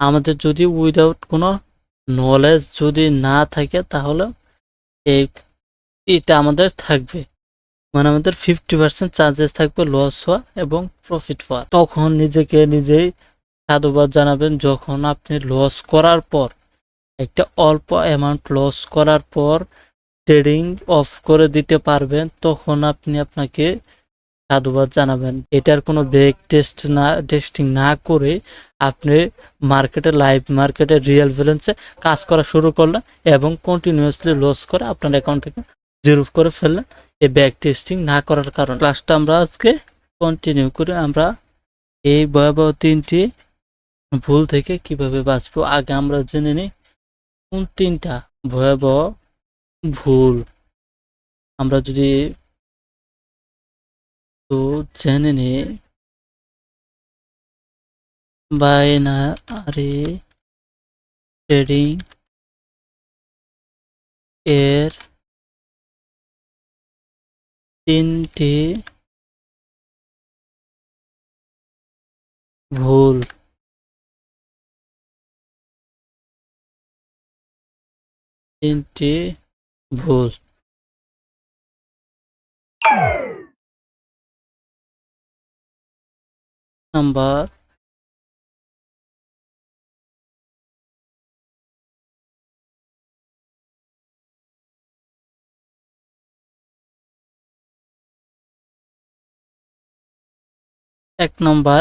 আমাদের যদি উইদাউট কোনো নলেজ যদি না থাকে তাহলে এই এটা আমাদের থাকবে, মানে আমাদের 50% চান্সেস থাকবে লস হওয়া এবং প্রফিট হওয়া। তখন নিজেকে নিজেই সাধুবাদ জানাবেন যখন আপনি লস করার পর, একটা অল্প অ্যামাউন্ট লস করার পর ট্রেডিং অফ করে দিতে পারবেন, তখন আপনি আপনাকে সাধুবাদ জানাবেন। এটার কোনো ব্যাক টেস্টিং না করে আপনি মার্কেটে, লাইভ মার্কেটে রিয়েল ব্যালেন্সে কাজ করা শুরু করলেন এবং কন্টিনিউয়াসলি লস করে আপনার অ্যাকাউন্ট থেকে জিরো করে ফেললেন এই ব্যাক টেস্টিং না করার কারণে। ক্লাসটা আমরা আজকে কন্টিনিউ করে আমরা এই ভয়াবহ 3টি ভুল থেকে কিভাবে বাঁচবো। আগে আমরা জেনে নিই কোন 3টা ভয়াবহ ভুল। আমরা যদি জেনে নিই, বাইনারি ট্রেডিং এর 3টি ভুল। 3টি ভুল। নাম্বার 1 নম্বর,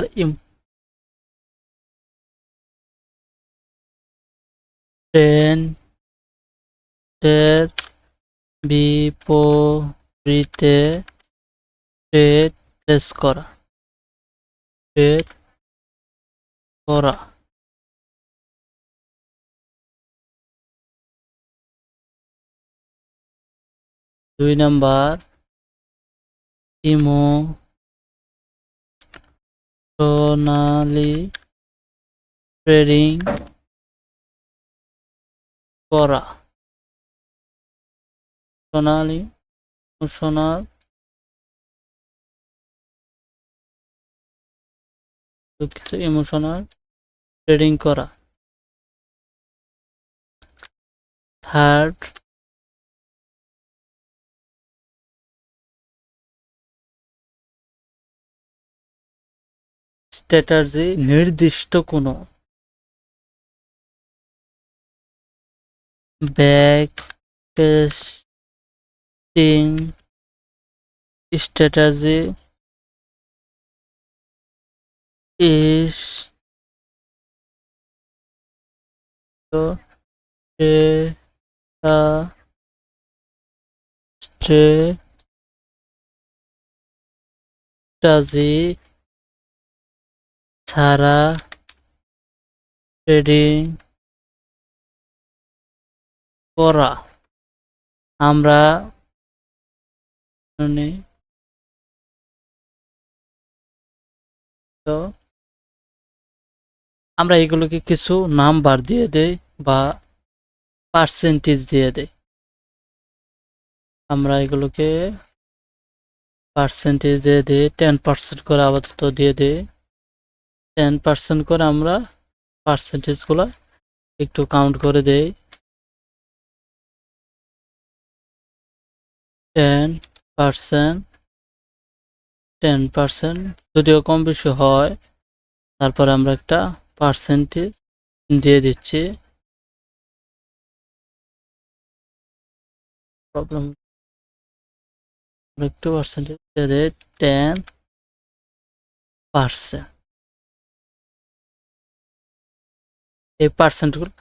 ট্রেন্ডের বিপরীতে ট্রেড প্লেস করা। 2 নাম্বার, ইমোশনালি ট্রেডিং করা। ইমোশনাল ট্রেডিং করা। 3rd, স্ট্র্যাটেজি নির্দিষ্ট কোনো back testing strategy is strategy ছাড়া ট্রেডিং করা। আমরা এগুলোকে কিছু নাম্বার দিয়ে দেই বা পার্সেন্টেজ দিয়ে দেই। আমরা এগুলোকে পার্সেন্টেজ দিয়ে দিই, 10% করে আপাতত দিয়ে দিই। 10% করে আমরা পার্সেন্টেজগুলো একটু কাউন্ট করে দেই। 10% যদিও কম বেশি হয়, তারপরে আমরা একটা পার্সেন্টেজ দিয়ে দিচ্ছি। প্রবলেম, একটু পার্সেন্টেজ দিয়ে দেই 10%। এই পার্সেন্টগুলো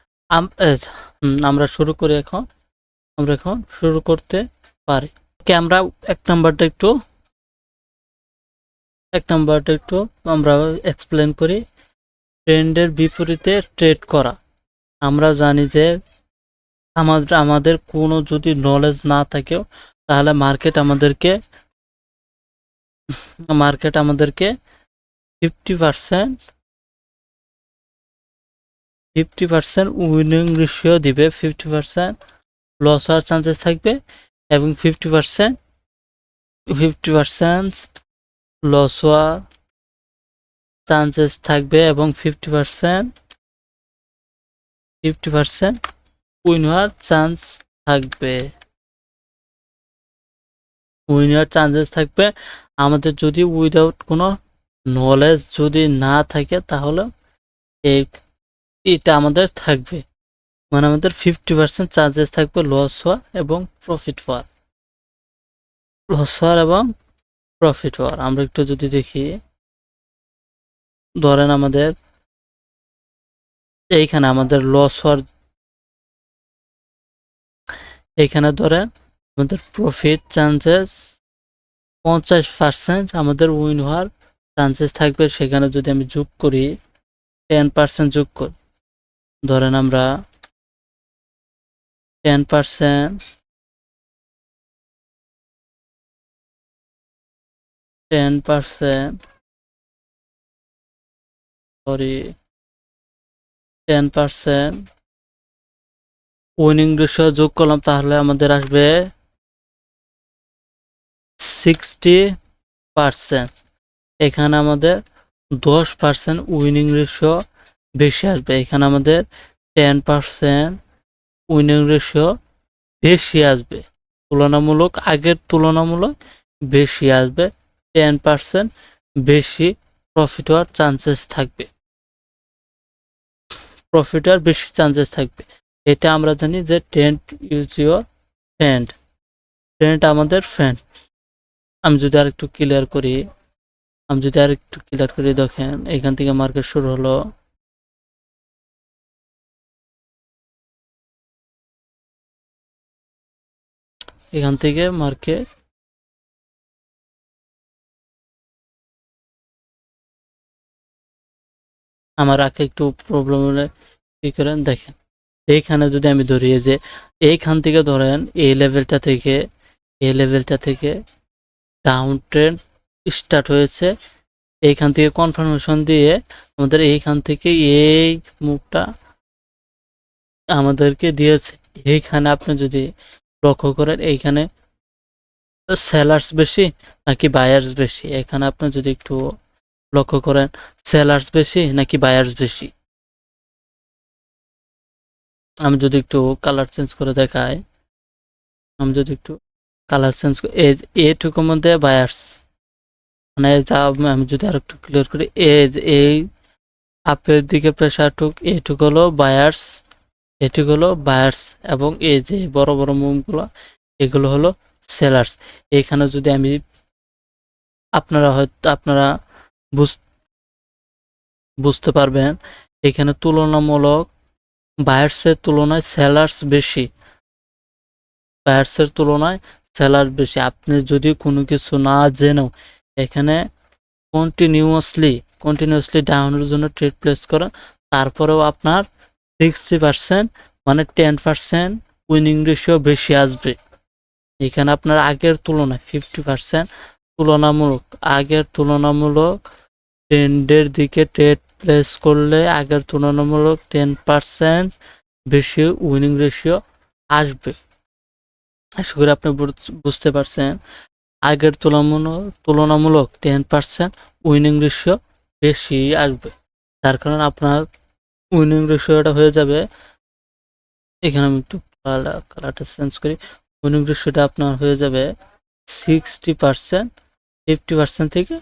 আমরা শুরু করি এখন। আমরা এখন শুরু করতে পারি। আমরা এক নাম্বারটা একটু আমরা এক্সপ্লেন করি। ট্রেন্ডের বিপরীতে ট্রেড করা। আমরা জানি যে আমাদের কোনো যদি নলেজ না থাকেও, তাহলে মার্কেট আমাদেরকে 50% উইনিং রেশিও দিবে, 50% লস হওয়ার চান্সেস থাকবে এবং 50% লস হওয়ার চান্সেস থাকবে এবং 50% 50% উইন হওয়ার চান্স থাকবে। উইন হওয়ার চান্সেস থাকবে আমাদের যদি উইদাউট কোনো নলেজ যদি না থাকে তাহলে এটা আমাদের থাকবে। মানে আমাদের 50% চান্সেস থাকবে লস হওয়া এবং প্রফিট হওয়ার। লস হওয়ার এবং প্রফিট হওয়ার। আমরা একটু যদি দেখি, ধরেন আমাদের এইখানে আমাদের লস হওয়ার, এইখানে ধরেন আমাদের প্রফিট চান্সেস 50%, আমাদের উইন হওয়ার চান্সেস থাকবে। সেখানে যদি আমি যোগ করি 10% যোগ করি, ধরেন আমরা 10% 10% সরি 10% উইনিং রেশিও যোগ করলাম, তাহলে আমাদের আসবে 60%। এখানে আমাদের 10% উইনিং রেশিও বেশি আসবে। এখানে আমাদের 10% উইনিং রেশিও বেশি আসবে, তুলনামূলক আগের তুলনামূলক বেশি আসবে। 10% বেশি প্রফিট হওয়ার চান্সেস থাকবে, প্রফিট হওয়ার বেশি চান্সেস থাকবে। এটা আমরা জানি যে trend use your friend, trend আমাদের ফ্রেন্ড। আমি যদি আরেকটু ক্লিয়ার করি, দেখেন এখান থেকে মার্কেট শুরু হলো, এখান থেকে মার্কেট আমার আগে একটু প্রবলেম হলে কি করেন দেখেন, এইখানে যদি আমি ধরি যে এইখান থেকে ধরেন এই লেভেলটা থেকে ডাউন ট্রেন্ড স্টার্ট হয়েছে। এইখান থেকে কনফার্মেশন দিয়ে আমাদের এইখান থেকে এই মুভটা আমাদেরকে দিয়েছে। এইখানে আপনি যদি লক্ষ্য করেন, এইখানে সেলার্স বেশি নাকি বায়ার্স বেশি, এখানে আপনি যদি একটু লক্ষ্য করেন সেলার্স বেশি নাকি বায়ার্স বেশি। আমি যদি একটু কালার চেঞ্জ করে দেখাই, আমি যদি একটু কালার চেঞ্জ করি, এইটুকুর মধ্যে বায়ার্স, মানে আমি যদি আর একটু ক্লিয়ার করি, এই আপের দিকে প্রেসার এইটুকু হলো বায়ার্স, এটুকু হলো বায়ার্স, এবং এই যে বড় বড় মুভগুলো এগুলো হলো সেলার্স। এখানে যদি আমি আপনারা বুঝতে পারবেন, এখানে তুলনামূলক বায়ার্সের তুলনায় সেলার্স বেশি, বায়ার্সের তুলনায় সেলার বেশি। আপনি যদি কোনো কিছু না জেনেও এখানে কন্টিনিউয়াসলি ডাউনের জন্য ট্রেড প্লেস করেন, তারপরেও আপনার 60% মানে 10% উইনিং রেশিও বেশি আসবে। এখানে আপনার আগের তুলনায় 50% তুলনামূলক ট্রেন্ডের দিকে ট্রেড প্লেস করলে আগের তুলনামূলক 10% বেশি উইনিং রেশিও আসবে। আশা করি আপনি বুঝতে পারছেন। আগের তুলনামূলক 10% উইনিং রেশিও বেশি আসবে, তার কারণে আপনার উইনিং রেশিওটা হয়ে যাবে, এখানে আমি একটু কালারটা চেঞ্জ করি, উইনিং রেশিওটা আপনার হয়ে যাবে 60%, 50% থেকে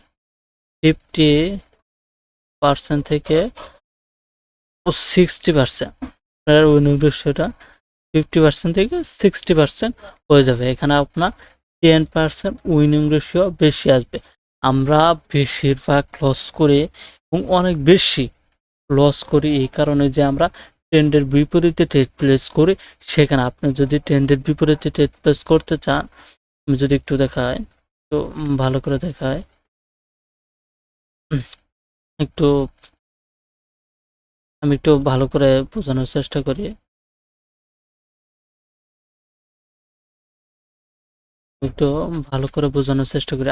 60%, আপনার উইনিং রেশিওটা 50% থেকে 60% হয়ে যাবে। এখানে আপনার 10% উইনিং রেশিও বেশি আসবে। আমরা বেশিরভাগ লস করি এবং অনেক বেশি লস করি এই কারণে যে আমরা ট্রেন্ডের বিপরীতে ট্রেড প্লেস করি। সেখানে আপনি যদি ট্রেন্ডের বিপরীতে ট্রেড প্লেস করতে চান, আমি যদি একটু দেখাই, তো ভালো করে দেখাই, একটু আমি একটু ভালো করে বোঝানোর চেষ্টা করি,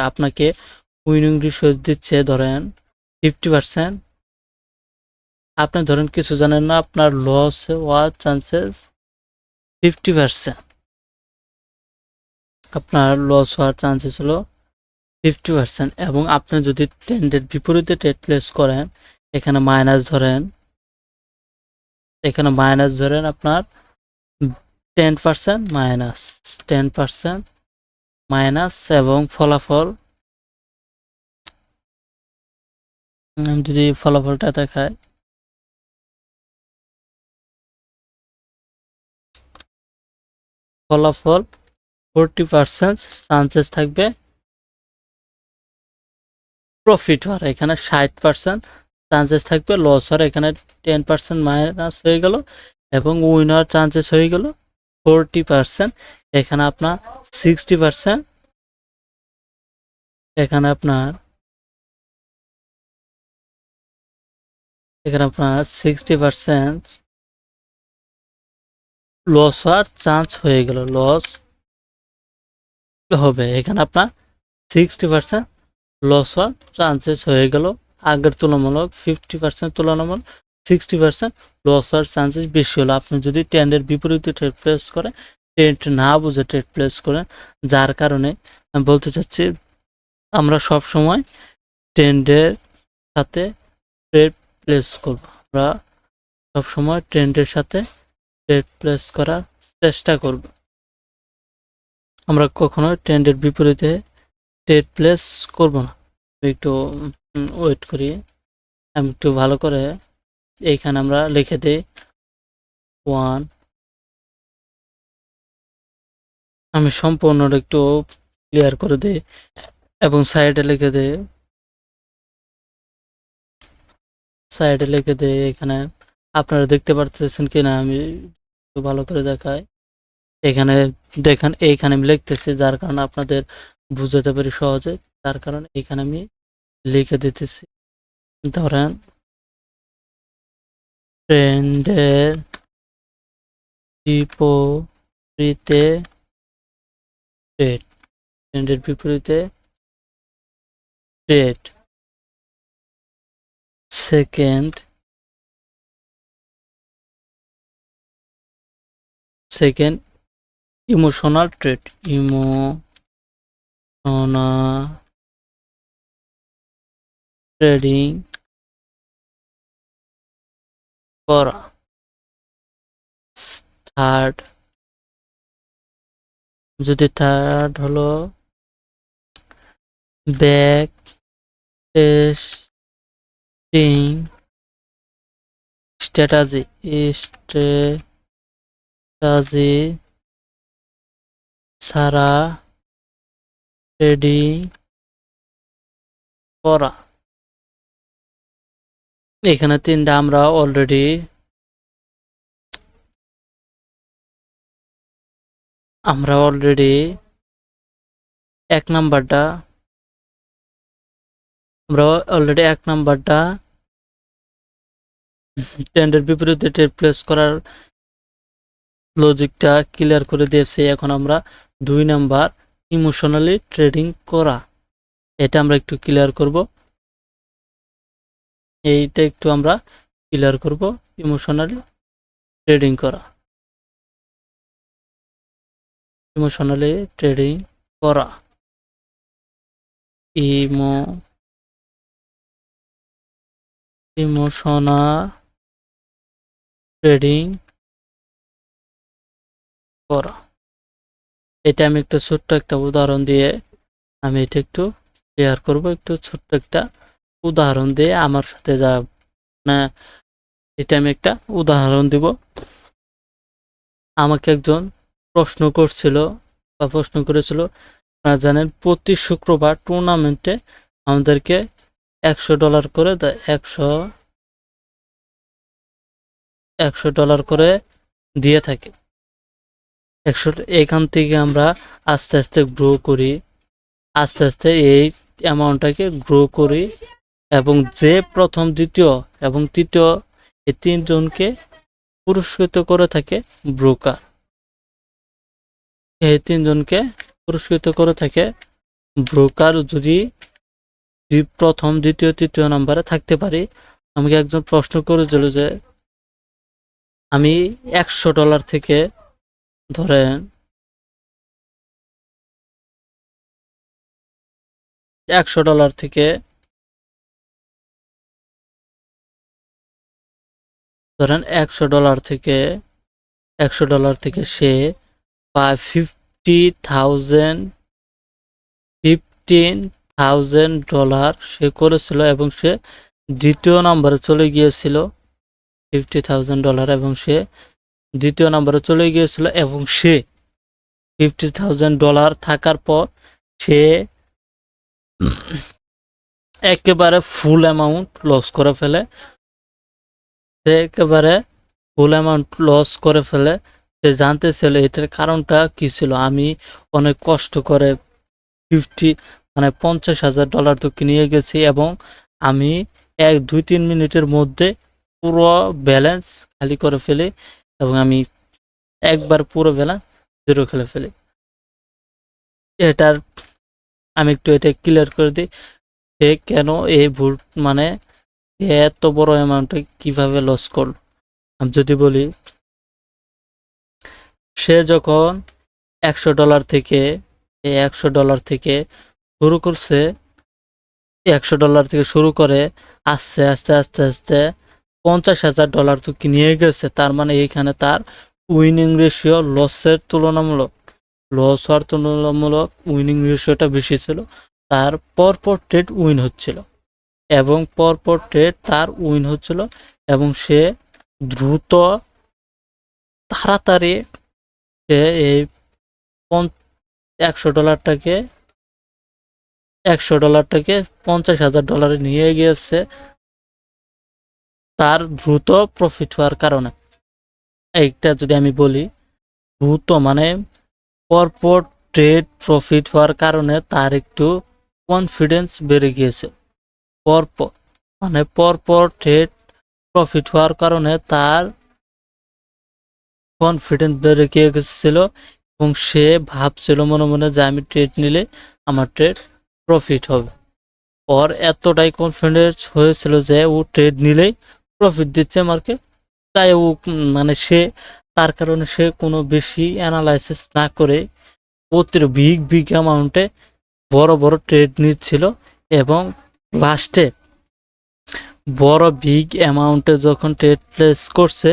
আপনাকে উইনিং রেশিও দিচ্ছে ধরেন 50%, আপনি ধরেন কিছু জানেন না, আপনার লস হওয়ার চান্সেস 50%, আপনার লস হওয়ার চান্সেস হলো 50%, এবং আপনি যদি ট্রেন্ডের বিপরীতে ট্রেড প্লেস করেন, এখানে মাইনাস ধরেন এখানে মাইনাস ধরেন আপনার 10% মাইনাস 10% মাইনাস এবং ফলাফল যদি ফলাফলটা দেখায় ফলাফল 40% চান্সেস থাকবে প্রফিট হওয়ার, এখানে 60% চান্সেস থাকবে লস হওয়ার, এখানে 10% মাইনাস হয়ে গেল এবং উইন হওয়ার চান্সেস হয়ে গেল 40%। এখানে আপনার 60%, এখানে আপনার 60% লস হওয়ার চান্স হয়ে গেল, লস হবে। এখানে আপনার 60% লস হওয়ার চান্সেস হয়ে গেল, আগের তুলনামূলক 50% তুলনামূলক 60% লস হওয়ার চান্সেস বেশি হলো। আপনি যদি ট্রেন্ডের বিপরীতে ট্রেড প্লেস করেন, ট্রেন্ড না বুঝে ট্রেড প্লেস করেন, যার কারণে আমি বলতে চাচ্ছি আমরা সব সময় ট্রেন্ডের সাথে ট্রেড প্লেস করব। আমরা সব সময় ট্রেন্ডের সাথে ট্রেড প্লেস করার চেষ্টা করব। আমরা কখনো ট্রেন্ডের বিপরীতে ট্রেড প্লেস করব না। একটু ওয়েট করি, আমি একটু ভালো করে এইখানে আমরা লিখে দিই 1। আমি সম্পূর্ণ একটু ক্লিয়ার করে দিই এবং সাইডে লিখে দিই, এখানে আপনারা দেখতে পারতেছেন কিনা আমি একটু ভালো করে দেখাই। এখানে দেখেন, এইখানে আমি লিখতেছি যার কারণে আপনাদের বুঝাতে পারি সহজে, তার কারণে এখানে আমি লিখে দিতেছি। ধরেন ট্রেন্ডের বিপরীতে ট্রেড, ট্রেন্ডের বিপরীতে trade. Second emotional trade, emotional trading করা। থার্ড হলো ব্যাক টেস্টিং স্ট্র্যাটেজি ছাড়া ট্রেডিং করা। এখানে তিনটা আমরা অলরেডি এক নাম্বারটা ট্রেন্ডের বিপরীতে ট্রেড প্লেস করার লজিকটা ক্লিয়ার করে দিয়েছি। এখন আমরা 2 নাম্বার ইমোশনালি ট্রেডিং করা, এটা আমরা একটু ক্লিয়ার করব। এইটা একটু আমরা ক্লিয়ার করব, ইমোশনালি ট্রেডিং করা, ইমোশনালি ট্রেডিং করা, ইমোশনাল ট্রেডিং করা। এটা আমি একটা ছোট্ট একটা উদাহরণ দিয়ে আমি এটা একটু শেয়ার করব। একটু ছোট্ট একটা উদাহরণ দিয়ে আমার সাথে যা না, এটা আমি একটা উদাহরণ দিব। আমাকে একজন প্রশ্ন করেছিল, আপনারা জানেন প্রতি শুক্রবার টুর্নামেন্টে আমাদেরকে $100 করে দেয়, $100 করে দিয়ে থাকে। এখান থেকে আমরা আস্তে আস্তে গ্রো করি, আস্তে আস্তে এই অ্যামাউন্টটাকে গ্রো করি এবং যে প্রথম, দ্বিতীয় এবং তৃতীয় এই 3 জনকে পুরস্কৃত করে থাকে ব্রোকার। এই 3 জনকে পুরস্কৃত করে থাকে ব্রোকার। যদি প্রথম, দ্বিতীয়, তৃতীয় নম্বরে থাকতে পারি, আমাকে একজন প্রশ্ন করেছিল যে আমি $100 থেকে ধরেন $100 থেকে ধরেন $100 থেকে সে পায় 15,000 সে করেছিল এবং সে দ্বিতীয় নম্বরে চলে গিয়েছিল। $50,000 এবং সে দ্বিতীয় নম্বরে চলে গিয়েছিল এবং সে $50,000 থাকার পর সে একেবারে ফুল অ্যামাউন্ট লস করে ফেলে। সে একেবারে ফুল অ্যামাউন্ট লস করে ফেলে। সে জানতেছিল এটার কারণটা কি ছিল। আমি অনেক কষ্ট করে 50,000 তো নিয়ে গেছি এবং আমি 1-2-3 মিনিটের মধ্যে পুরো ব্যালেন্স খালি করে ফেলি এবং আমি একবার পুরো ব্যালেন্স জিরো খেলে ফেলি। এটার আমি একটু এটা ক্লিয়ার করে দিই, সে কেন এই ভুল মানে এত বড় অ্যামাউন্টে কিভাবে লস করলো। আমি যদি বলি, সে যখন $100 থেকে এই $100 থেকে শুরু করছে, $100 থেকে শুরু করে আস্তে আস্তে আস্তে আস্তে $50,000 তো নিয়ে গেছে। তার মানে এইখানে তার উইনিং রেশিও লস হওয়ার তুলনামূলক উইনিং রেশিওটা বেশি ছিল। তার পরপর ট্রেড উইন হচ্ছিল এবং পরপর ট্রেড তার উইন হচ্ছিল এবং সে দ্রুত তাড়াতাড়ি সে এই $100টাকে $50,000 নিয়ে গিয়েছে তার দ্রুত প্রফিট হওয়ার কারণে। এইটা যদি আমি বলি, দ্রুত মানে পরপর ট্রেড প্রফিট হওয়ার কারণে তার একটু কনফিডেন্স বেড়ে গিয়েছে। পরপর ট্রেড প্রফিট হওয়ার কারণে তার কনফিডেন্স বেড়ে গিয়েছিল এবং সে ভাবছিল মনে মনে যে আমি ট্রেড নিলে আমার ট্রেড প্রফিট হবে। ওর এতটাই কনফিডেন্স হয়েছিল যে ও ট্রেড নিলেই প্রফিট দিচ্ছে মার্কেট, তাই ও মানে সে তার কারণে সে কোনো বেশি অ্যানালাইসিস না করে বিগ অ্যামাউন্টে বড় বড় ট্রেড নিচ্ছিল এবং লাস্টে বড় বিগ অ্যামাউন্টে যখন ট্রেড প্লেস করছে,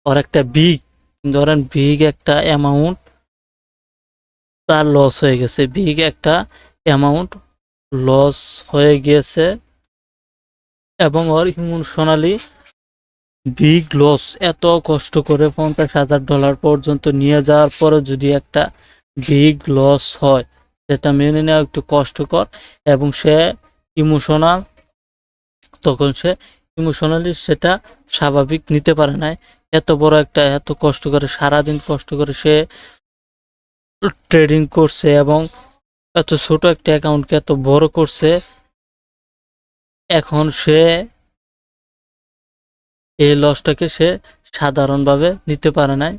ওর একটা বিগ একটা অ্যামাউন্ট তার লস হয়ে গেছে। বিগ একটা অ্যামাউন্ট লস হয়ে গিয়েছে এবং ওর ইমোশনালি বিগ লস। এত কষ্ট করে $50,000 পর্যন্ত নিয়ে যাওয়ার পরে যদি একটা বিগ লস হয়, সেটা মেনে নেওয়া একটু কষ্টকর এবং সে ইমোশনাল তখন সে ইমোশনালি সেটা স্বাভাবিক নিতে পারে নাই। এত বড় একটা এত কষ্ট করে সারাদিন কষ্ট করে সে ট্রেডিং করছে এবং এত ছোট একটা অ্যাকাউন্টকে এত বড় করছে। এখন সে এই লসটাকে সে সাধারণভাবে নিতে পারে নাই।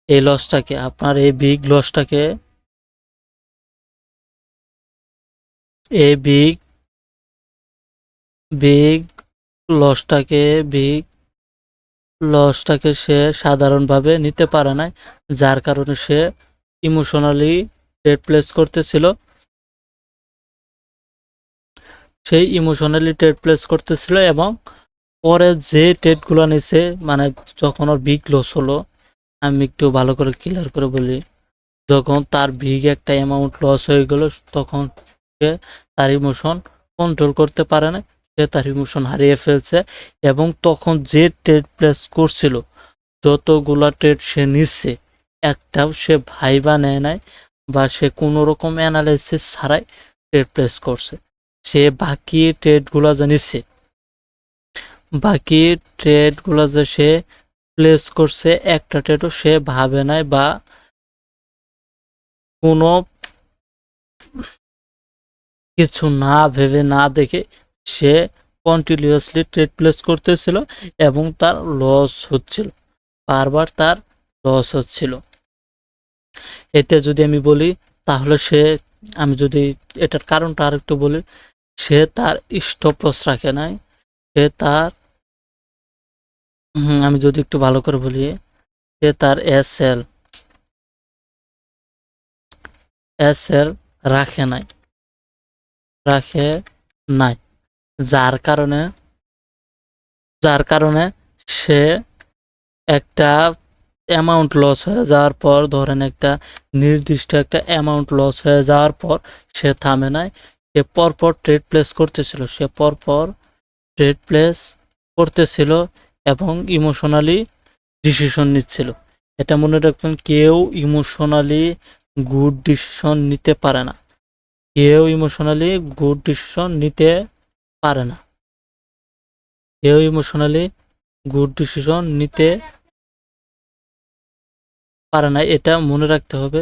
এই লসটাকে আপনার এই বিগ লসটাকে এই বিগ লসটাকে বিগ লসটাকে সে সাধারণভাবে নিতে পারে নাই, যার কারণে সে ইমোশনালি ট্রেড প্লেস করতেছিল। সেই ইমোশনালি ট্রেড প্লেস করতেছিল এবং পরে যে ট্রেডগুলো নিছে মানে যখন ওর বিগ লস হলো, আমি একটু ভালো করে ক্লিয়ার করে বলি, যখন তার বিগ একটা অ্যামাউন্ট লস হয়ে গেল তখন সে তার ইমোশন কন্ট্রোল করতে পারে না, সে তার ইমোশন হারিয়ে ফেলছে এবং তখন যে ট্রেড প্লেস করছিল, যতগুলা ট্রেড সে নিচ্ছে একটাও সে ভাইবা নেয় নাই বা সে কোনো রকম অ্যানালাইসিস ছাড়াই ট্রেড প্লেস করছে। সে বাকি ট্রেডগুলো যে নিচ্ছে, বাকি ট্রেডগুলো যে সে প্লেস করছে একটা ট্রেডও সে ভাবে নাই বা কোনো কিছু না ভেবে না দেখে সে কন্টিনিউয়াসলি ট্রেড প্লেস করতেছিল এবং তার লস হচ্ছিল, বারবার তার লস হচ্ছিল। এতে যদি আমি বলি তাহলে আমি যদি এটার কারণটা আর একটু বলি, সে তার স্টপ লস রাখে নাই। সে তার আমি যদি একটু ভালো করে বলি, সে তার এসএল রাখে নাই, যার কারণে সে একটা অ্যামাউন্ট লস হয়ে যাওয়ার পর, ধরেন একটা নির্দিষ্ট একটা অ্যামাউন্ট লস হয়ে যাওয়ার পর সে থামে নাই, সে পরপর ট্রেড প্লেস করতেছিল, করতেছিল এবং ইমোশনালি ডিসিশন নিচ্ছিল। এটা মনে রাখবেন, কেউ ইমোশনালি গুড ডিসিশন নিতে পারে না, কেউ ইমোশনালি গুড ডিসিশন নিতে পারে না, কেউ ইমোশনালি গুড ডিসিশন নিতে পারে না। এটা মনে রাখতে হবে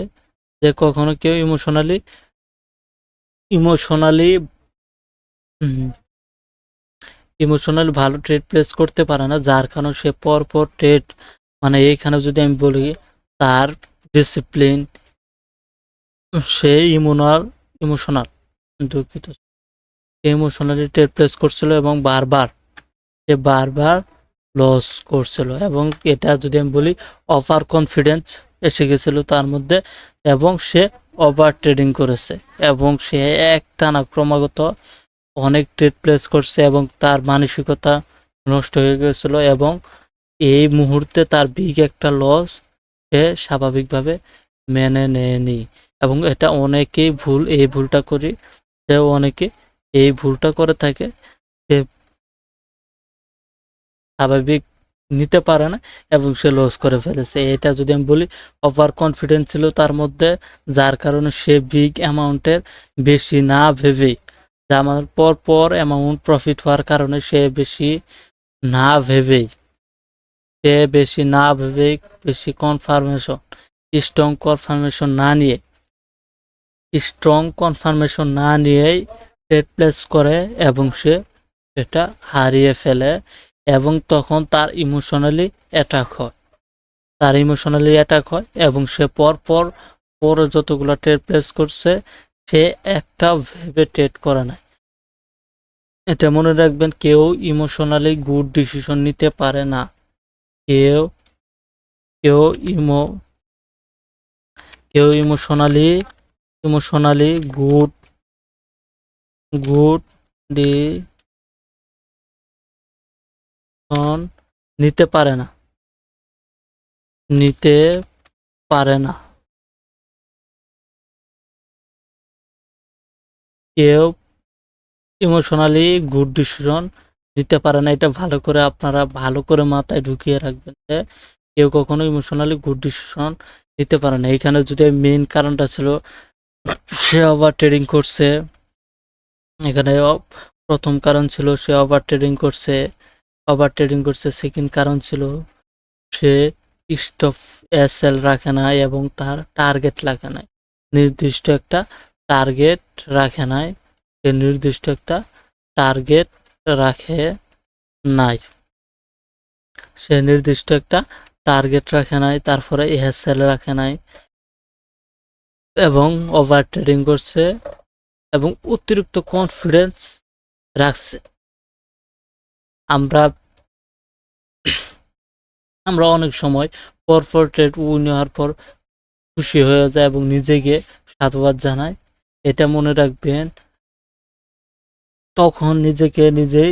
যে কখনো কেউ ইমোশনালি ইমোশনালি ইমোশনাল ভালো ট্রেড প্লেস করতে পারে না, যার কারণে সে পরপর ট্রেড, মানে এইখানে যদি আমি বলি তার ডিসিপ্লিন, সে ইমোশনাল দুঃখিত, ইমোশনালি ট্রেড প্লেস করছিল এবং বারবার লস করছিল। এবং এটা যদি আমি বলি ওভার কনফিডেন্স এসে গেছিল তার মধ্যে, এবং সে ওভার ট্রেডিং করেছে, এবং সে একটানা ক্রমাগত অনেক ট্রেড প্লেস করছে এবং তার মানসিকতা নষ্ট হয়ে গেছিল, এবং এই মুহূর্তে তার বিগ একটা লস সে স্বাভাবিকভাবে মেনে নেয়নি। এবং এটা অনেকেই এই ভুলটা করি, যে অনেকে এই ভুলটা করে থাকে, সে স্বাভাবিক নিতে পারে না এবং সে লস করে ফেলেছে। এটা যদি আমি বলি ওভার কনফিডেন্স ছিল তার মধ্যে, যার কারণে সে বিগ অ্যামাউন্টের বেশি না ভেবেই, যা আমার পর অ্যামাউন্ট প্রফিট হওয়ার কারণে না ভেবেই বেশি না ভেবেই বেশি স্ট্রং কনফার্মেশন না নিয়েই ট্রেড প্লেস করে এবং সে এটা হারিয়ে ফেলে। এবং তখন তার ইমোশনালি অ্যাটাক হয় এবং সে পরে যতগুলো ট্রেড প্লেস করছে সে একটা ভেবে ট্রেড করে না। এটা মনে রাখবেন, কেউ ইমোশনালি গুড ডিসিশন নিতে পারে না, কেউ কেউ ইমো কেউ ইমোশনালি গুড গুড ডিসিশন নিতে পারে না নিতে পারে না কেউ ইমোশনালি গুড ডিসিশন নিতে পারে না। এটা আপনারা ভালো করে মাথায় ঢুকিয়ে রাখবেন যে কেউ কখনো ইমোশনালি গুড ডিসিশন নিতে পারে না। এখানে যদি মেইন কারণটা ছিল সে ওভার ট্রেডিং করছে, এখানে প্রথম কারণ ছিল সে ওভার ট্রেডিং করছে। সেকেন্ড কারণ ছিল সে স্টপ এসএল রাখে না এবং তার টার্গেট রাখে নাই, নির্দিষ্ট একটা টার্গেট রাখে নাই সে নির্দিষ্ট একটা টার্গেট রাখে নাই সে নির্দিষ্ট একটা টার্গেট রাখে নাই, তারপরে এসএল রাখে নাই এবং ওভার ট্রেডিং করছে এবং অতিরিক্ত কনফিডেন্স রাখছে। আমরা আমরা অনেক সময় পরপর ট্রেড উইন হওয়ার পর খুশি হয়ে যায় এবং নিজেকে সাধুবাদ জানায়। এটা মনে রাখবেন, তখন নিজেকে নিজেই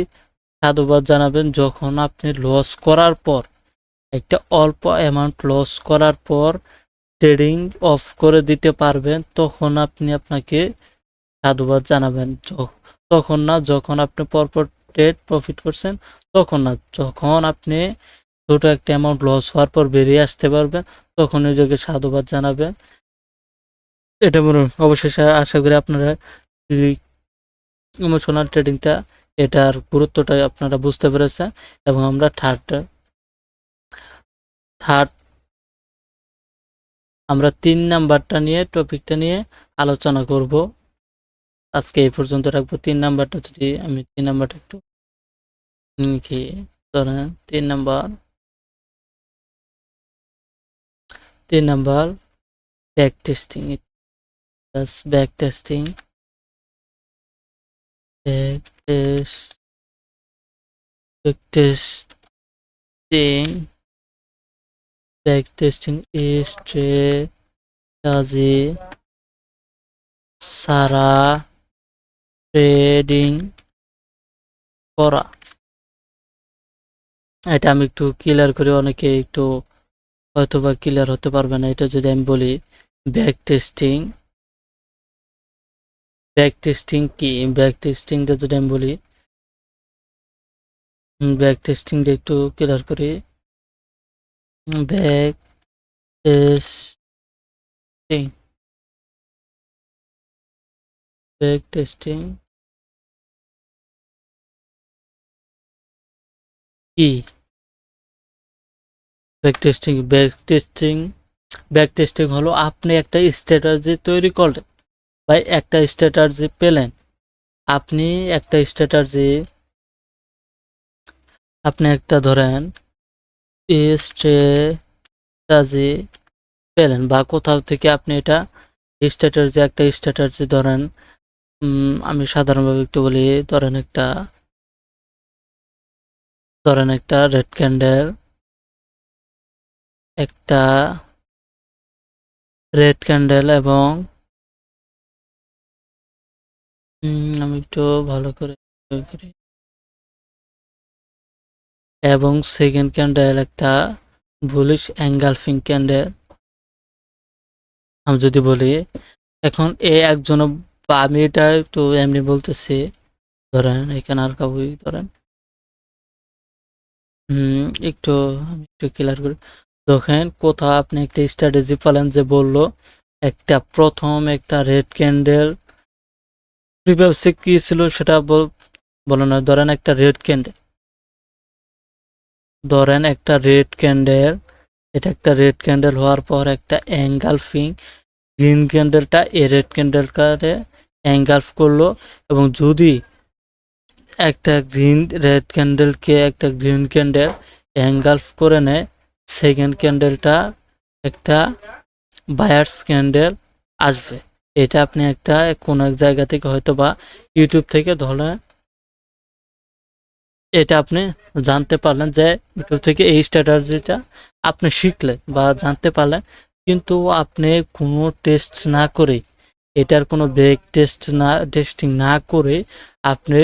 সাধুবাদ জানাবেন যখন আপনি লস করার পর, একটা অল্প অ্যামাউন্ট লস করার পর ট্রেডিং অফ করে দিতে পারবেন, তখন আপনি আপনাকে সাধুবাদ জানাবেন। তখন না যখন আপনি পরপর ট্রেড প্রফিট করছেন, তখন না যখন আপনি ছোট একটা অ্যামাউন্ট লস হওয়ার পর বেরিয়ে আসতে পারবেন, তখন নিজেকে সাধুবাদ জানাবেন। এটা অবশেষে আশা করি আপনারা ইমোশনাল ট্রেডিংটা, এটার গুরুত্বটা আপনারা বুঝতে পেরেছেন। এবং আমরা থার্ড আমরা 3 নাম্বারটা নিয়ে টপিকটা নিয়ে আলোচনা করব। আজকে এই পর্যন্ত রাখবো। 3 নাম্বারটা যদি আমি 3 নাম্বারটা একটু লিখি, ধরেন 3 number back testing. Back testing strategy ছাড়া ট্রেডিং করা। এটা আমি একটু ক্লিয়ার করে, অনেকে একটু হয়তোবা ক্লিয়ার হতে পারবে না। এটা যদি আমি বলি ব্যাক টেস্টিং, ব্যাক টেস্টিং কি, ব্যাক টেস্টিংটা যদি আমি বলি, ব্যাক টেস্টিংটা একটু ক্লিয়ার করি। ব্যাক টেস্টিং, ব্যাক টেস্টিং কি? ব্যাক টেস্টিং, ব্যাক টেস্টিং হলো আপনি একটা স্ট্র্যাটেজি তৈরি করলেন বা একটা স্ট্র্যাটেজি পেলেন। আপনি একটা স্ট্র্যাটেজি, আপনি একটা ধরেন স্ট্র্যাটেজি পেলেন বা কোথাও থেকে আপনি এটা স্ট্র্যাটেজি, একটা স্ট্র্যাটেজি ধরেন, আমি সাধারণভাবে একটু বলি, ধরেন একটা রেড ক্যান্ডেল, একটা রেড ক্যান্ডেল এবং আমি একটু ভালো করে করি, এবং সেকেন্ড ক্যান্ডেল একটা বুলিশ এঙ্গালফিং ক্যান্ডেল। আমি যদি বলি এখন একজন, বা আমি এটা একটু এমনি বলতেছি, ধরেন এখানে আর কাউই ধরেন, একটু আমি একটু ক্লিয়ার করি। দেখেন কোথাও আপনি একটা স্ট্র্যাটেজি পেলেন যে বলল একটা প্রথম একটা রেড ক্যান্ডেল, প্রিভিয়াসে কি ছিল সেটা বলো না, ধরেন একটা রেড ক্যান্ডেল, ধরেন একটা রেড ক্যান্ডেল, এটা একটা রেড ক্যান্ডেল হওয়ার পর একটা এঙ্গালফিং গ্রিন ক্যান্ডেলটা এই রেড ক্যান্ডেলটারে এঙ্গালফ করলো, এবং যদি একটা রেড ক্যান্ডেলকে একটা গ্রিন ক্যান্ডেল এঙ্গালফ করে নেয়, সেকেন্ড ক্যান্ডেলটা একটা বায়ার্স ক্যান্ডেল আসবে। এটা আপনি একটা কোনো এক জায়গা থেকে হয়তো বা ইউটিউব থেকে ধরে এটা আপনি জানতে পারলেন, যে ইউটিউব থেকে এই স্ট্র্যাটেজিটা আপনি শিখলেন বা জানতে পারলেন, কিন্তু আপনি কোনো টেস্ট না করে, এটার কোনো ব্যাক টেস্টিং না করে আপনি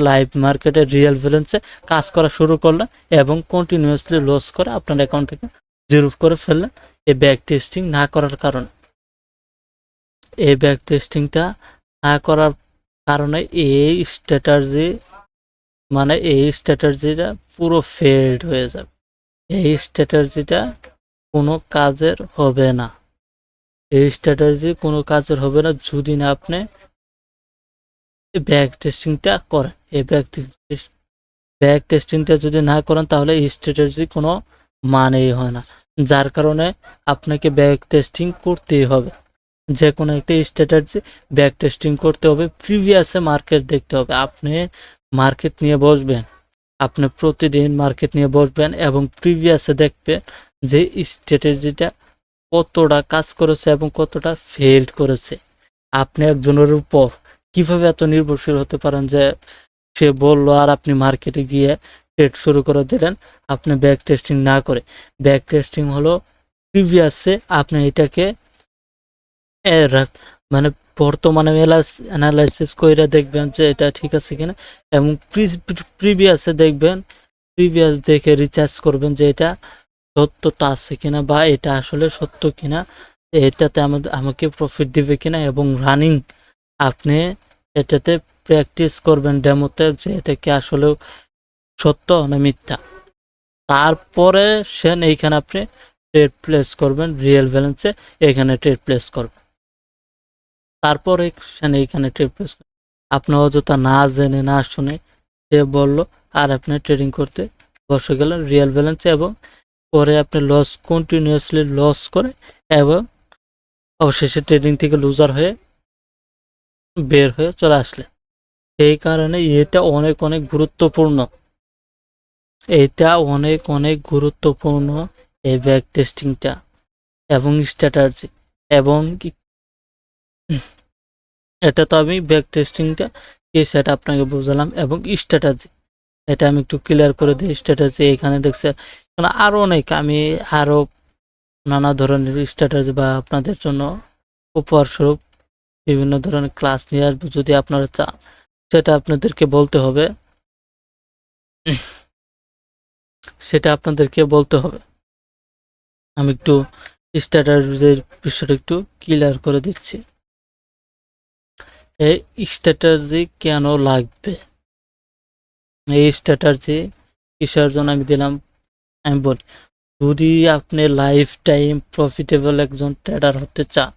লাইভ মার্কেটে রিয়েল ব্যালেন্সে কাজ করা শুরু করলেন এবং কন্টিনিউয়াসলি লস করে আপনার অ্যাকাউন্ট থেকে জিরো করে ফেললেন এই ব্যাক টেস্টিং না করার কারণে। এই ব্যাক টেস্টিংটা না করার কারণে এই স্ট্র্যাটেজিটা পুরো ফেল্ড হয়ে যাবে। এই স্ট্র্যাটেজিটা কোনো কাজের হবে না। এই স্ট্র্যাটেজি কোনো কাজের হবে না যদি না আপনি ব্যাক টেস্টিংটা করেন। এই ব্যাক টেস্টিংটা যদি না করেন তাহলে এই স্ট্র্যাটেজি কোনো মানেই হয় না, যার কারণে আপনাকে ব্যাক টেস্টিং করতেই হবে। যে কোনো একটা স্ট্র্যাটেজি ব্যাক টেস্টিং করতে হবে, প্রিভিয়াসে মার্কেট দেখতে হবে। আপনি মার্কেট নিয়ে বসবেন, আপনি প্রতিদিন মার্কেট নিয়ে বসবেন এবং প্রিভিয়াসে দেখবেন যে স্ট্র্যাটেজিটা কতটা কাজ করেছে এবং কতটা ফেল্ড করেছে। আপনি একজনের উপর কিভাবে এত নির্ভরশীল হতে পারেন যে সে বলল আর আপনি মার্কেটে গিয়ে ট্রেড শুরু করে দিলেন আপনি ব্যাক টেস্টিং না করে? ব্যাক টেস্টিং হলো প্রিভিয়াসে আপনি এটাকে মানে বর্তমানে অ্যানালাইসিস করে দেখবেন যে এটা ঠিক আছে কিনা, এবং প্রিভিয়াসে দেখবেন, প্রিভিয়াস দেখে রিচার্জ করবেন যে এটা সত্যতা আছে কিনা বা এটা আসলে সত্য কিনা, এটাতে আমাকে প্রফিট দিবে কিনা, এবং রানিং আপনি এটাতে প্র্যাকটিস করবেন ডেমোতে যে এটা কি আসলেও সত্য না মিথ্যা। তারপরে এইখানে আপনি ট্রেড প্লেস করবেন রিয়েল ব্যালেন্সে, এখানে ট্রেড প্লেস করবেন। তারপরে এইখানে ট্রেড প্লেস করবেন। আপনি অযথা না জেনে না শুনে সে বলল আর আপনি ট্রেডিং করতে বসে গেলেন রিয়েল ব্যালেন্সে, এবং পরে আপনি কন্টিনিউয়াসলি লস করে এবং অবশেষে ট্রেডিং থেকে লুজার হয়ে বের হয়ে চলে আসলেন। এই কারণে এটা অনেক অনেক গুরুত্বপূর্ণ, এটা অনেক অনেক গুরুত্বপূর্ণ এই ব্যাক টেস্টিংটা এবং স্ট্র্যাটেজি। এবং এটা তো আমি ব্যাক টেস্টিংটা কি সেটা আপনাকে বুঝালাম, এবং স্ট্র্যাটেজি এটা আমি একটু ক্লিয়ার করে দিই। স্ট্র্যাটেজি এখানে দেখছে আরো অনেক, আমি আরো নানা ধরনের স্ট্র্যাটেজি বা আপনাদের জন্য উপহার স্বরূপ বিভিন্ন ধরনের ক্লাস নিয়ে আসবো যদি আপনারা চান, সেটা আপনাদেরকে বলতে হবে। সেটা আপনাদেরকে বলতে হবে। আমি একটু স্ট্র্যাটেজির বিষয়টা একটু ক্লিয়ার করে দিচ্ছি। এই স্ট্র্যাটেজি কেন লাগবে, এই স্ট্র্যাটেজি কিসের জন্য আমি দিলাম আমি বলি। যদি আপনি লাইফ টাইম প্রফিটেবল একজন ট্রেডার হতে চান,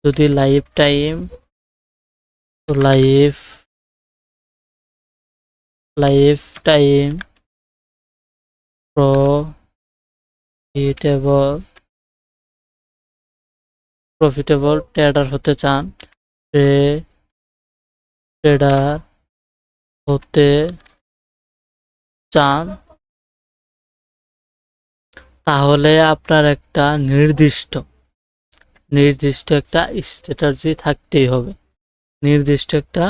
যদি life time life life time profitable profitable tedder হতে চান, ট্রেডার হতে চান, তাহলে আপনার একটা নির্দিষ্ট একটা স্ট্র্যাটেজি থাকতেই হবে। নির্দিষ্ট একটা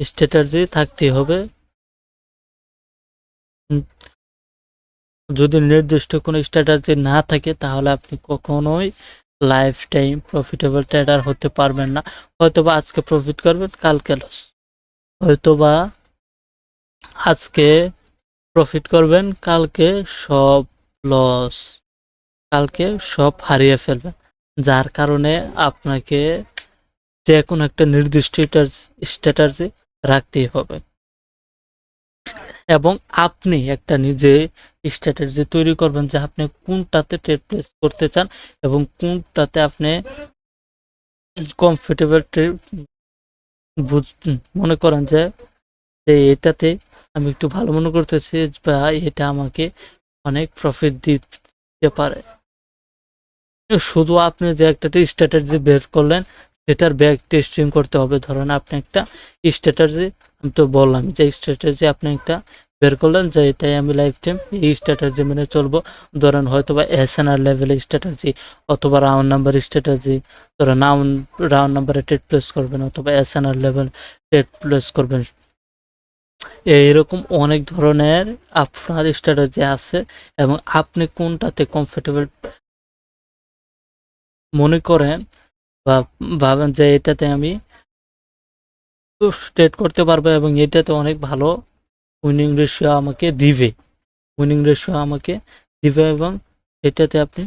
স্ট্র্যাটেজি থাকতেই হবে। যদি নির্দিষ্ট কোনো স্ট্র্যাটেজি না থাকে তাহলে আপনি কখনোই লাইফ টাইম প্রফিটেবল ট্রেডার হতে পারবেন না। হয়তোবা আজকে প্রফিট করবেন, কালকে লস। হয়তোবা আজকে প্রফিট করবেন, কালকে সব লস, কালকে সব হারিয়ে ফেলবেন। যার কারণে আপনাকে যে কোনো একটা নির্দিষ্ট স্ট্র্যাটেজি রাখতেই হবে, এবং আপনি একটা নিজে স্ট্র্যাটেজি তৈরি করবেন যে আপনি কোনটাতে ট্রেড প্লেস করতে চান এবং কোনটাতে আপনি কমফোর্টেবল ট্রেড মনে করেন যে এটাতে আমি একটু ভালো মনে করতেছি বা এটা আমাকে অনেক প্রফিট দিতে পারে। শুধু আপনি যে একটা স্ট্র্যাটেজি বের করলেন সেটার ব্যাক টেস্টিং করতে হবে। ধরেন আপনি একটা স্ট্র্যাটেজি, আমি তো বললাম যে স্ট্র্যাটেজি আপনি একটা বের করলেন যে এটাই আমি লাইফ টাইম এই স্ট্র্যাটেজি মেনে চলবো। ধরেন হয়তোবা এসএনআর লেভেলের স্ট্র্যাটেজি অথবা রাউন্ড নাম্বার স্ট্র্যাটেজি, ধরেন রাউন্ড নাম্বারে ট্রেড প্লেস করবেন অথবা এসএনআর লেভেল ট্রেড প্লেস করবেন। এইরকম অনেক ধরনের আপনার স্ট্র্যাটেজি আছে এবং আপনি কোনটাতে কমফোর্টেবল মনে করেন বা ভাবেন যে এটাতে আমি ট্রেড করতে পারবো এবং এটাতে অনেক ভালো উইনিং রেশিও আমাকে দিবে, এবং এটাতে আপনি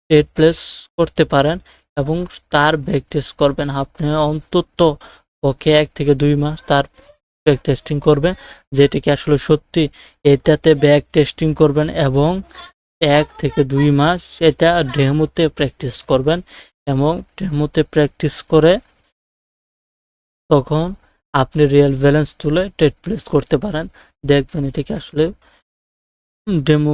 ট্রেড প্লেস করতে পারেন এবং তার ব্যাক টেস্ট করবেন। আপনি অন্তত পক্ষে 1 থেকে 2 মাস তার ব্যাক টেস্টিং করবেন, যেটা কি আসলে সত্যি। এটাতে ব্যাক টেস্টিং করবেন এবং 1 থেকে 2 মাস এটা ডেমোতে প্র্যাকটিস করবেন এবং ডেমোতে প্র্যাকটিস করে তখন আপনি রিয়েল ব্যালেন্স তুলে ট্রেড প্লেস করতে পারেন। দেখবেন এটাকে আসলে ডেমো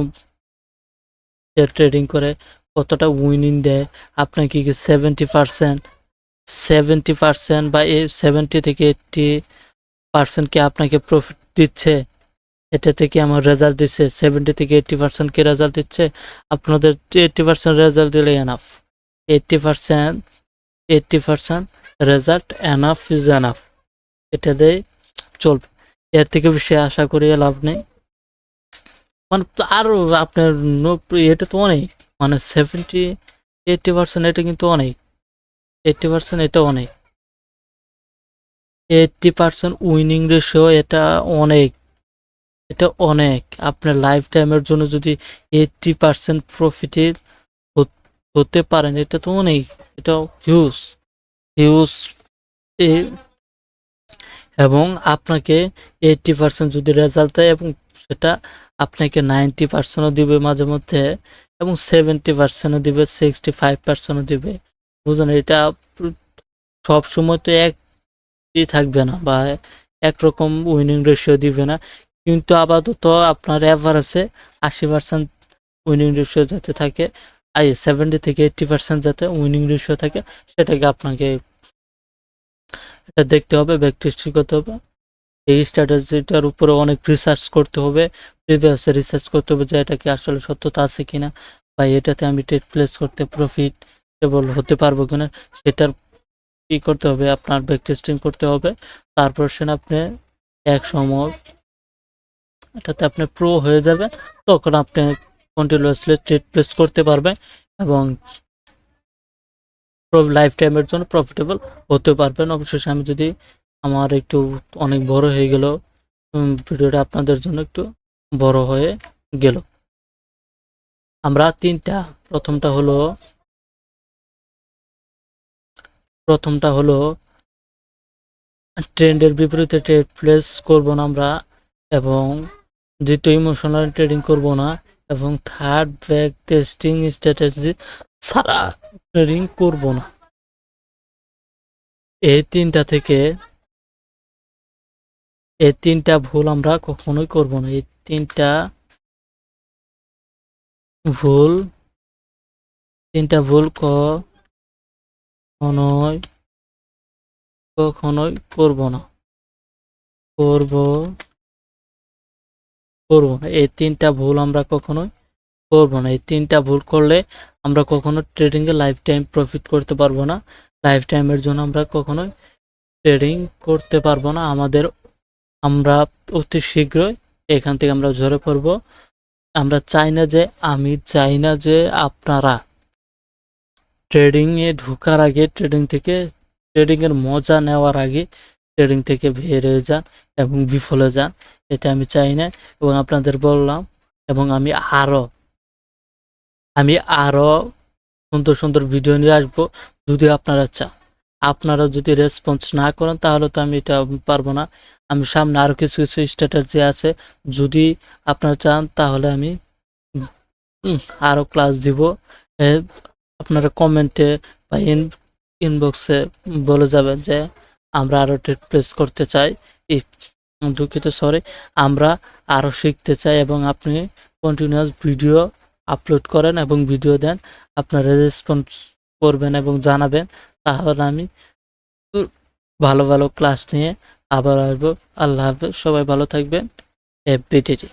ট্রেডিং করে কতটা উইনিং দেয়। আপনাকে কি 70% বা 70 থেকে 80% কি আপনাকে প্রফিট দিচ্ছে? এটা থেকে আমার রেজাল্ট দিচ্ছে 70 থেকে 80% কি রেজাল্ট দিচ্ছে? আপনাদের 80% রেজাল্ট দিলে enough. 80% 80% result enough is enough. এটা দিয়ে চলবে। এর থেকে বেশি আশা করি লাভ নেই। মানে আরো আপনার এটা তো অনেক, মানে 70-80% এটা কিন্তু অনেক। 80% এটা অনেক। 80% উইনিং রেশিও এটা অনেক। এটা অনেক। আপনার লাইফ টাইমের জন্য যদি 80% প্রফিটের হতে পারেন এটা তো অনেক। এটা হিউজ হিউজ এবং আপনাকে 80% যদি রেজাল্ট দেয় এবং সেটা আপনাকে 90%ও দিবে মাঝে মধ্যে এবং 70%ও দিবে, 65%ও দিবে। বুঝলেন? এটা সব সময় তো একই থাকবে না বা একরকম উইনিং রেশিও দিবে না, কিন্তু আপাতত আপনার এভারেজে 80% উইনিং রেশিও যাতে থাকে, 70 থেকে 80% যাতে উইনিং রেশিও থাকে সেটাকে আপনাকে এটা দেখতে হবে, ব্যাক টেস্টিং করতে হবে। এই স্ট্র্যাটেজিটার উপরে অনেক রিসার্চ করতে হবে, প্রিভিয়াস রিসার্চ করতে হবে যে এটা কি আসলে সত্যতা আছে কিনা বা এটাতে আমি ট্রেড প্লেস করতে প্রফিটেবল হতে পারবো কিনা সেটার কি করতে হবে, আপনার ব্যাক টেস্টিং করতে হবে। তারপর সেটা আপনি এক সময় এটাতে আপনি প্রো হয়ে যাবে, তখন আপনি কন্টিনিউয়াসলি ট্রেড প্লেস করতে পারবেন এবং লাইফ টাইমের জন্য প্রফিটেবল হতে পারবেন। অবশেষে আমি যদি আমার একটু অনেক বড় হয়ে গেল ভিডিওটা আপনাদের জন্য একটু বড় হয়ে গেল। আমরা তিনটা, প্রথমটা হলো ট্রেন্ডের বিপরীতে ট্রেড প্লেস করব না আমরা, এবং দ্বিতীয় ইমোশনাল ট্রেডিং করব না, এবং থার্ড ব্যাক টেস্টিং স্ট্র্যাটেজি ছাড়া ট্রেডিং করব না। এই তিনটা ভুল আমরা কখনোই করব না। এই তিনটা ভুল কখনোই করব না। এই তিনটা ভুল আমরা কখনোই করব না। এই তিনটা ভুল করলে আমরা কখনো ট্রেডিং এ লাইফ টাইম প্রফিট করতে পারবো না। লাইফ টাইমের জন্য আমরা কখনোই ট্রেডিং করতে পারবো না। আমরা অতি শীঘ্রই এখান থেকে আমরা ঝরে পড়ব। আমি চাই না যে আপনারা ট্রেডিং এ ঢোকার আগে, ট্রেডিং এর মজা নেওয়ার আগে ট্রেডিং থেকে বের হয়ে যান এবং বিফলে যান। এটা আমি চাই না, এবং আপনাদের বললাম, এবং আমি আরো সুন্দর সুন্দর ভিডিও নিয়ে আসবো যদি আপনারা চান। আপনারা যদি রেসপন্স না করেন তাহলে তো আমি এটা পারবো না। আমি সামনে আরো কিছু কিছু স্ট্র্যাটেজি আছে, যদি আপনারা চান তাহলে আমি আরো ক্লাস দিব। আপনারা কমেন্টে বা ইনবক্সে বলে যাবেন যে আমরা আরো ট্রেড প্লেস করতে চাই, দুঃখিত সরি, আমরা আরো শিখতে চাই, এবং আপনি কন্টিনিউয়াস ভিডিও আপলোড করেন এবং ভিডিও দেন, আপনারা রেসপন্স করবেন এবং জানাবেন, তাহলে আমি ভালো ভালো ক্লাস নিয়ে আবার আসবো। আল্লাহ হাফেজ, সবাই ভালো থাকবেন। এফবিটিটি।